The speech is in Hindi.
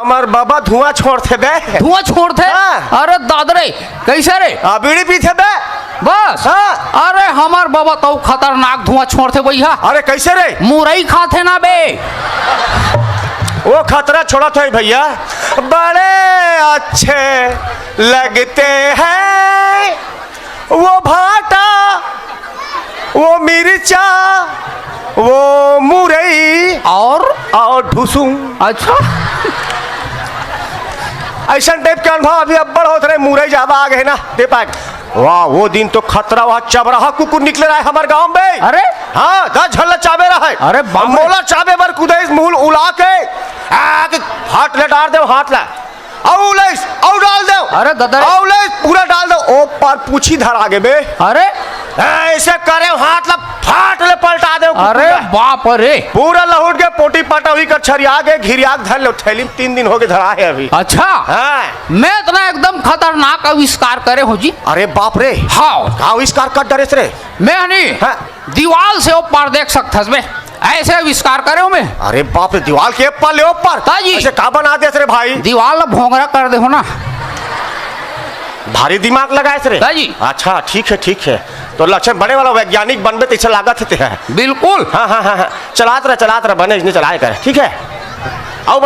हमार बाबा धुआं छोड़ते बे। धुआं छोड़ते? हाँ। अरे दादरे कैसे रे? बीड़ी पीते बे। बस। हाँ। अरे हमार बाबा तो खतरनाक धुआं छोड़ते भैया। अरे कैसे रे? मुरई खाते ना बे। वो खतरा छोड़ा था भैया। बड़े अच्छे लगते हैं वो भाटा, वो मिर्चा, वो मुरई और ढुसुम। अच्छा ऐसा टाइप के अनुभव अभी अब्बड़ होते रहे। मुरई ज्यादा आ गए ना दे पाए। वाह वो दिन तो खतरा, वहाँ चबराहा कुकुर निकले रहा है हमारे गांव में। अरे हाँ 10 झल्ला चाबे रहा है। अरे मोला चाबे बर कुदे मुंह उला के हाथ ले डाल दे, हाथ ला औ डाल दो। अरे गदर पूरा डाल दो। ओ पर पूछी धर आगे बे। अरे ऐसे करे हाथ ला फाट ले पलटा दे। अरे बाप रे पूरा लहुट के पोटी पाटा हुई कर छरिया के घिरियाक धर लो। थैली में 3 दिन हो गए धरा है अभी। अच्छा हाँ। मैं इतना एकदम खतरनाक आविष्कार करे हो जी। अरे बाप रे। हाँ आविष्कार कर डरे रे। मैं नहीं हाँ। दीवार से ऊपर देख सकता मैं ऐसे आविष्कार करे हो मैं। अरे बाप रे दीवार के ऊपर ले ऊपर ताजी ऐसे का बना दे रे भाई। दीवार ला भोंगरा कर दे हो ना। भारी दिमाग लगाए रे। ताजी अच्छा ठीक है। तो लक्षण बड़े वाला वैज्ञानिक बनबे तो ऐसा लागत है। बिल्कुल। हाँ चलात रहा बने नहीं चलाए कर। ठीक है आओ।